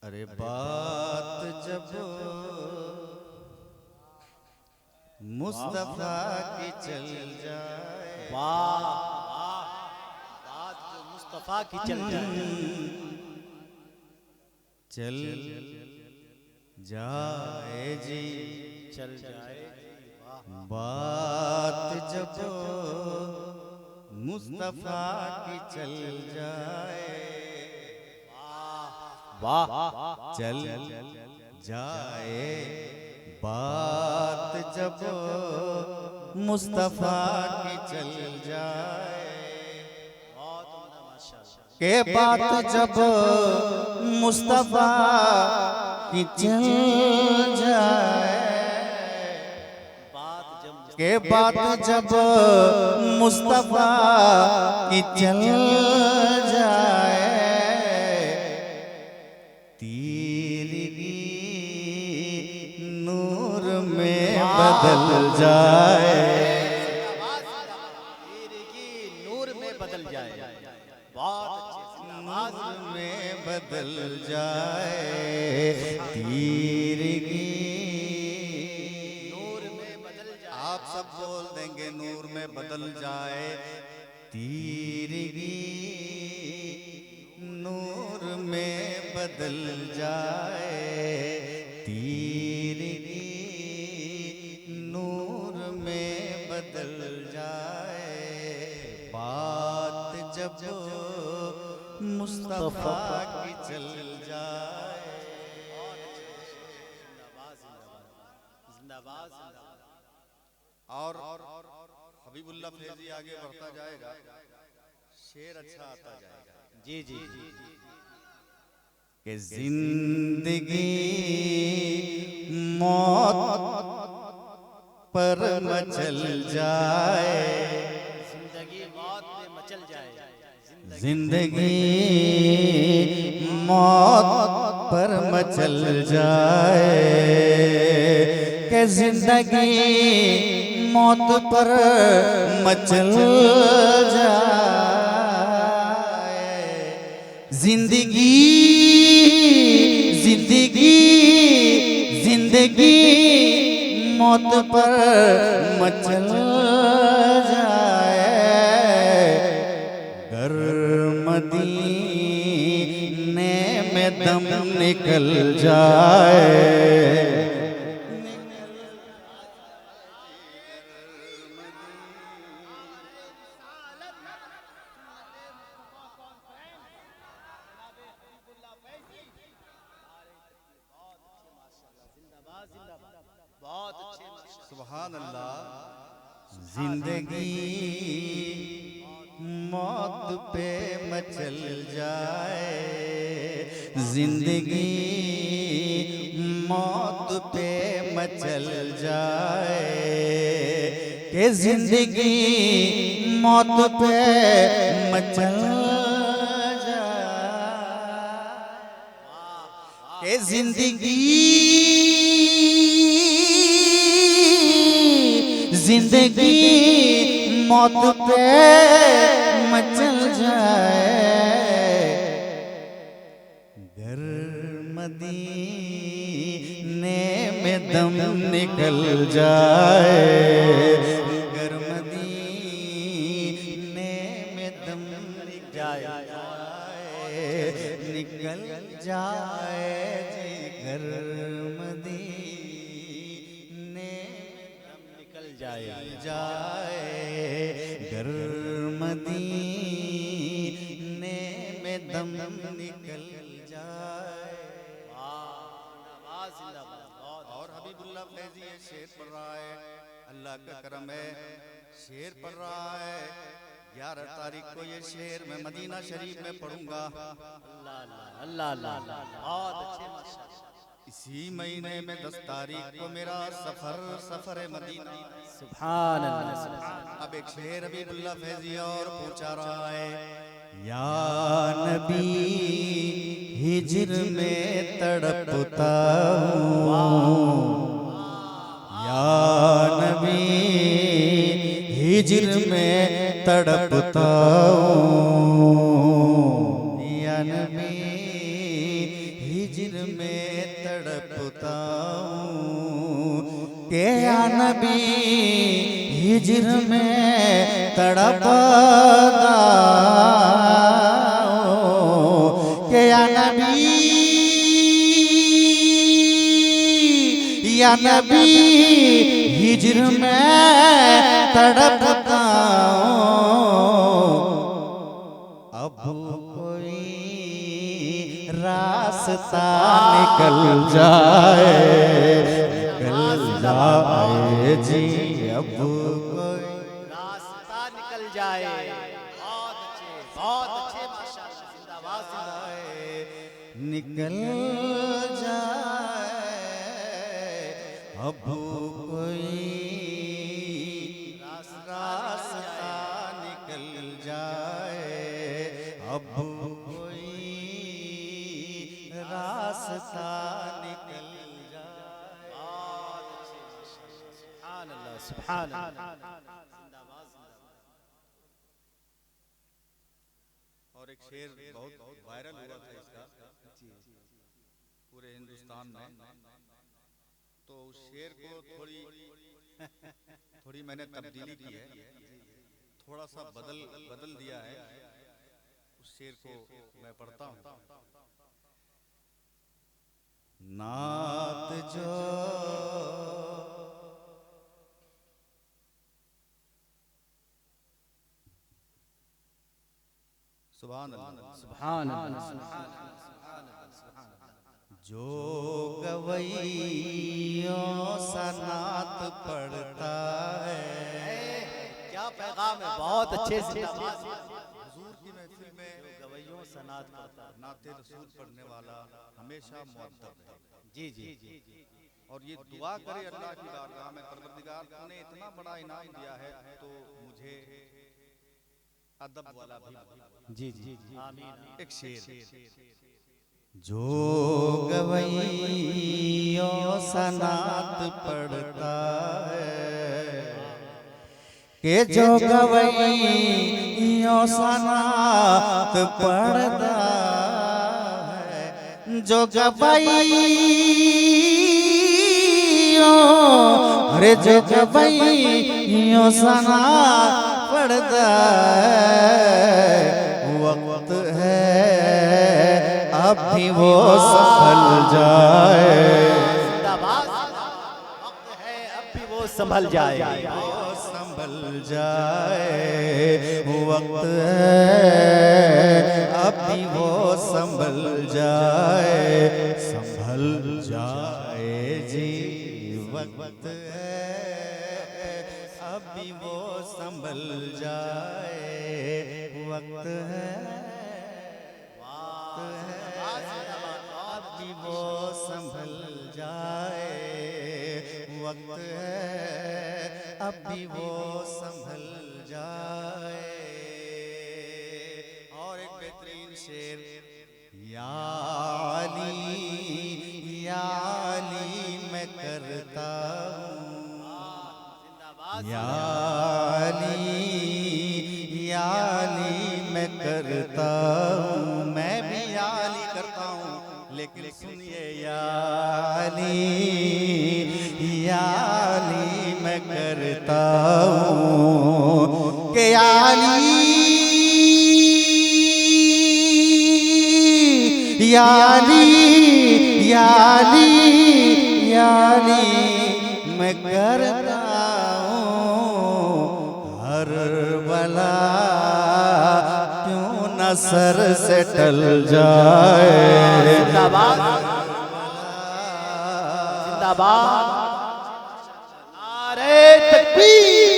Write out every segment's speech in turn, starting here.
अरे बात जब मुस्तफा की चल जाए, वाह वाह, बात जो मुस्तफा की चल जाए, चल जाए जी, चल जाए। वाह बात जब मुस्तफा की चल जाए, वाह, चल जाए बात जब मुस्तफा की चल जाए, के बात जब मुस्तफा की चल जाए, के बात जब मुस्तफा की चल जाए, तीरी नूर में बदल जाए, नूर में बदल जाए। बहुत नूर में बदल जाए, तीरी नूर में बदल जाए। आप सब बोल देंगे नूर में बदल जाए, तीरी नूर में बदल जाए, तीरी नूर में बदल जाए, बात जब मुस्तफा की चल जाए। जिंदाबाद। और हबीबुल्लाह फैजी आगे बढ़ता जाएगा, शेर अच्छा आता जाएगा। जी जी कि जिंदगी मौत पर मचल जाए, जिंदगी मौत में मचल जाए, जिंदगी मौत पर मचल जाए, कि जिंदगी मौत पर मचल जाए, जिंदगी जिंदगी जिंदगी मौत पर मचल जाए, गर मदीने में दम निकल जाए, बहुत अच्छे। सुभान अल्लाह। जिंदगी मौत पे मचल जाए, जिंदगी मौत पे मचल जाए, कि जिंदगी मौत पे मचल जाए, कि जिंदगी जिंदगी मौत पे मचल जाए, गर मदीने में दम निकल जाए, गर मदीने में दम निकल जाए, निकल जाए जी, गर मदीने निकल जाए। जाए, गर मदीने में दम निकल जाए। और हबीबुल्लाह फैजी ये शेर पढ़ रहा है, अल्लाह का करम है, शेर पढ़ रहा है। 11 तारीख को ये शेर मैं मदीना शरीफ में पढ़ूंगा। अल्लाह अल्लाह, बहुत अच्छे माशाअल्लाह। इसी महीने में 10 तारीख को मेरा सफर मदीना। सुभान अल्लाह। अब एक शेर हबीबुल्लाह फैजी और पूछा रहा है, या नबी हिज्र में तड़पता हूँ, या नबी हिज्र में तड़पता हूँ, या नबी हिज्र हिजर में तड़पता हूँ के या नबी हिजर में तड़पता हूँ के या नबी हिजर में तड़पता हूँ अब कोई रास्ता निकल जाए जी अब कोई रास्ता निकल जाए। बहुत अच्छे माशाल्लाह, जिंदाबाद जिंदाबाद। निकल जाए अब कोई रास्ता निकल जाए अब कोई रास्ता निकल जाए। सुभान अल्लाह, सुभान अल्लाह। जिंदाबाद जिंदाबाद। और एक शेर बहुत वायरल हुआ था इसका पूरे हिंदुस्तान में, तो उस शेर को थोड़ी मैंने तब्दीली की है, थोड़ा सा बदल दिया है। उस शेर को मैं पढ़ता हूँ। नात जो सुभान अल्लाह, सुभान अल्लाह, जो गवैयों सनात पढ़ता है। क्या पैगाम है, बहुत अच्छे से। हुजूर की महफिल में गवैयों सनात पढ़ता है। नाते रसूल पढ़ने वाला हमेशा मुअद्दब है। जी जी जी। और ये दुआ करे अल्लाह की बारगाह में, परवरदिगार तूने इतना बड़ा इनाम दिया है तो मुझे अदब वाला भी। जी जी जी, आमीन। एक शेर, जो गवैयों सनात पढ़ता है कि जो गवैयों सनात पढ़ता है, जो गवैयों अरे जो गवैयों सनात पढ़ता है, वक्त है अब भी वो संभल जाए। वक्त है अब भी वो संभल जाए। वो संभल जाए, वक्त है अब भी वो संभल जाए, संभल जाए जी। वक्त है अब भी वो संभल जाए, वक्त है अब भी वो संभल जाए, वक्त है अब भी वो संभल जाए। और एक बेहतरीन शेर, या अली मैं करता हूँ, या अली मैं करता हूँ, मैं भी या अली करता हूँ, लेकिन सुनिए या अली मैं करता हूँ कि या अली मैं करता हूँ, हर बला क्यों न सर से टल जाए। जिंदाबाद जिंदाबाद। नारे तकबीर,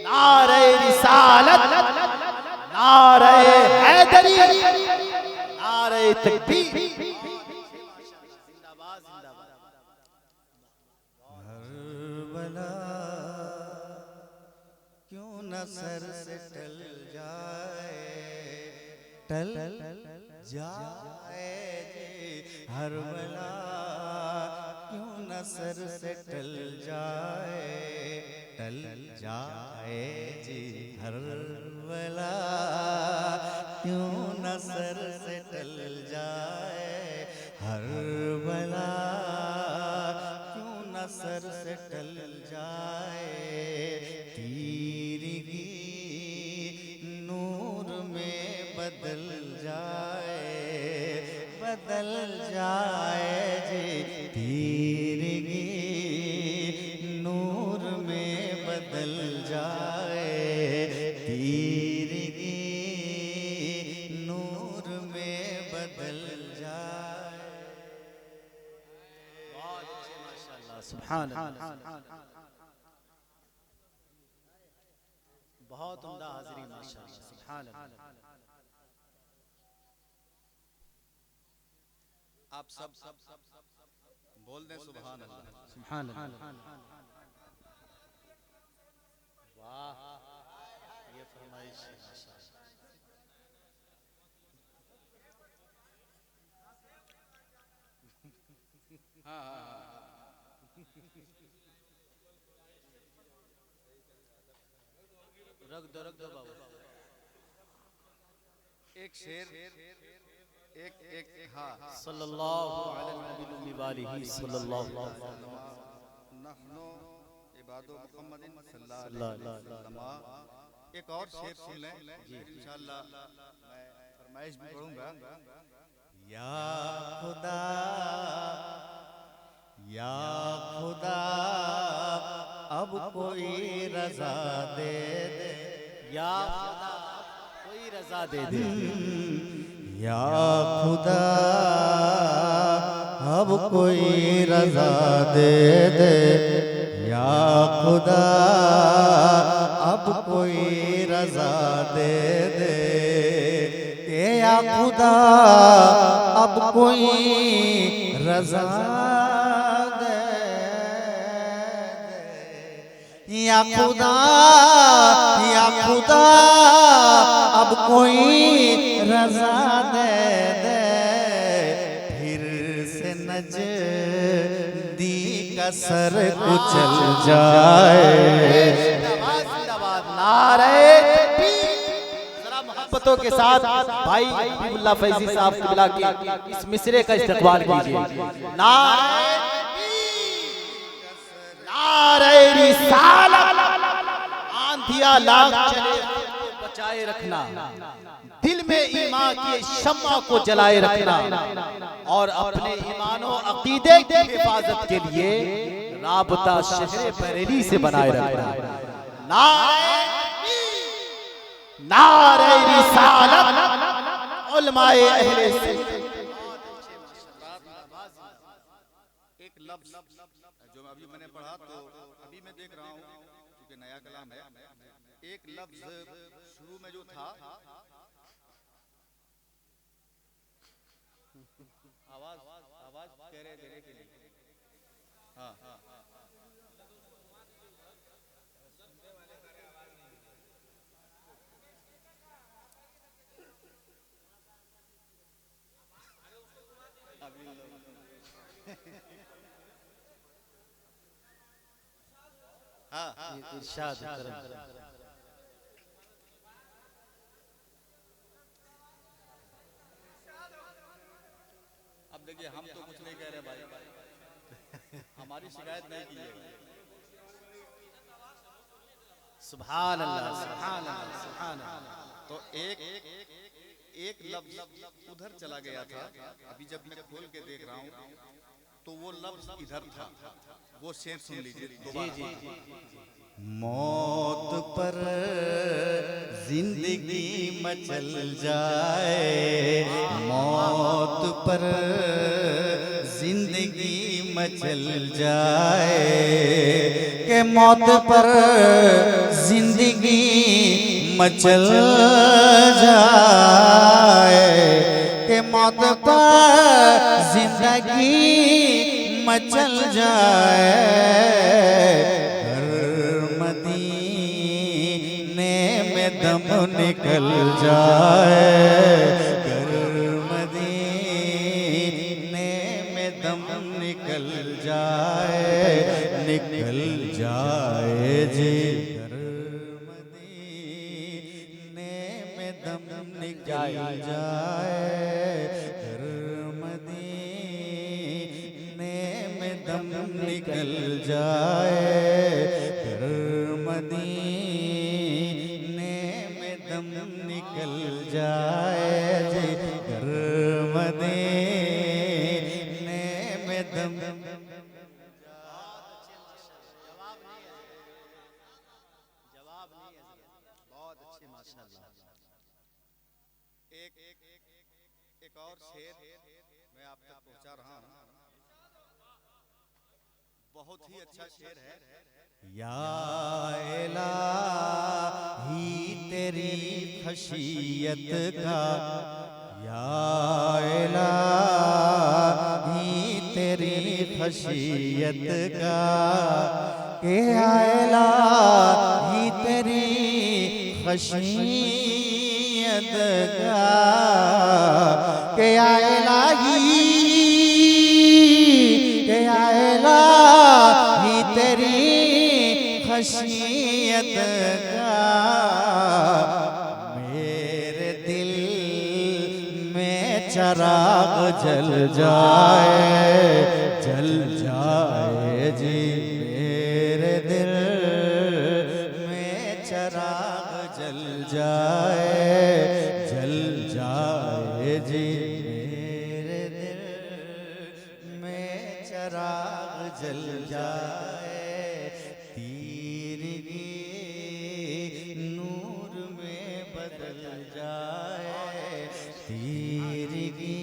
नारे रिसालत, नारे हैदरी, नारे तकबीर। जिंदाबाद जिंदाबाद। हर बला क्यों न सर से टल जाए, टल जाए जी। हर बला क्यों न सर से टल जाए, टल जाए जी। हर बला क्यों न सर से टल जाए, हर करबला क्यों न सर से टल जाए, तीर की नूर में बदल जाए, बदल जाए जी, तीर की नूर में बदल जाए, तीर की नूर में बदल जाए। बहुत अच्छे माशाल्लाह, सुभान अल्लाह, बहुत उम्दा हाज़िरी माशाल्लाह, सुभान अल्लाह। आप सब बोल दें सुभान अल्लाह। सुभान अल्लाह। वाह, ये फरमाइश है माशाल्लाह। हाँ हाँ हाँ। रख दो बाबा। एक शेर एक एक हाँ सल्लल्लाहु अलैहि सल्लल्लाहु नहनु इबादु मुहम्मदिन सल्लल्लाहु अलैहि अलैहि वसल्लम। एक और शेर सुन लें फिर इंशाअल्लाह मैं फरमाइश भी पढ़ूंगा। या खुदा, या खुदा अब कोई रजा दे दे, या खुदा कोई रजा दे दे, या खुदा अब कोई रजा दे दे, या खुदा अब कोई रजा दे दे, या खुदा अब कोई रजा दे दे, या खुदा, या खुदा अब कोई रजा दे दे, फिर से नजदी का सर कुचल जाए। नारे जरा मोहब्बतों के साथ भाई हबीबुल्लाह फैजी साहब किबला की इस मिसरे का इस्तकबाल कीजिए। नारे रिसालत, आंधिया लाग चले बचाए रखना, दिल में ईमान की शम्मा को जलाए रखना, और अपने ईमानो अकीदे की हिफाजत के लिए राबता शहर बरेली से बनाए रखना। नारे रिसालत, उलमाए अहले से। एक लफ्ज जो अभी मैंने पढ़ा तो अभी मैं देख रहा हूँ क्योंकि नया कलाम है, एक लफ्ज शुरू में जो था आवाज आवाज कह रहे देने के लिए, हाँ हाँ इरशाद करम। अब देखिए हम तो कुछ नहीं कह रहे भाई, हमारी शिकायत नहीं की है। सुभान अल्लाह, सुभान अल्लाह, सुभान अल्लाह। तो एक लफ्ज उधर चला गया था, अभी जब मैं खोल के देख रहा हूँ तो वो लफ्ज इधर था, वो शेर सुन लीजिए दोबारा। मौत पर जिंदगी मचल जाए, मौत पर जिंदगी मचल जाए, के मौत पर जिंदगी मचल जाए, के मौत पर जिंदगी मचल जाए, दम निकल जाए, कर मदीने में दम निकल जाए, निकल जाए जी, कर मदीने में दम निकल जाए, कर मदीने दम निकल जाए, गर मदीने में दम निकल जाए जी, गर मदीने में दम। एक और शेर मैं आप तक पहुंचा रहा हूं, बहुत ही अच्छा शेर है। या इलाही तेरी खशियत का, या इलाही तेरी खशियत का, के या इलाही तेरी खशियत का, के या इलाही, के या इलाही तेरी खशियत का, मेरे दिल में चराग जल जाए, जल जाए जी, मेरे दिल में चराग जल जाए, जल जाए जी, मेरे दिल में चराग जल जाए, तीरगी नूर में बदल जाए, तीरगी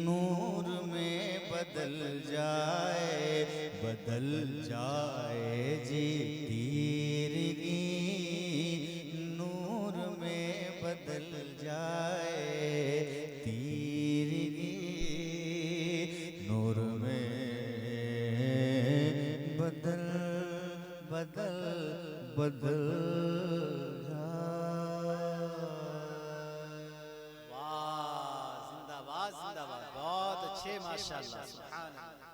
नूर में बदल जाए, बदल जाए जी, तीरगी नूर में बदल जाए, तीरगी नूर में बदल बदल बदल वाह, जिंदाबाद जिंदाबाद, बहुत अच्छे, माशाल्लाह, सुभान अल्लाह।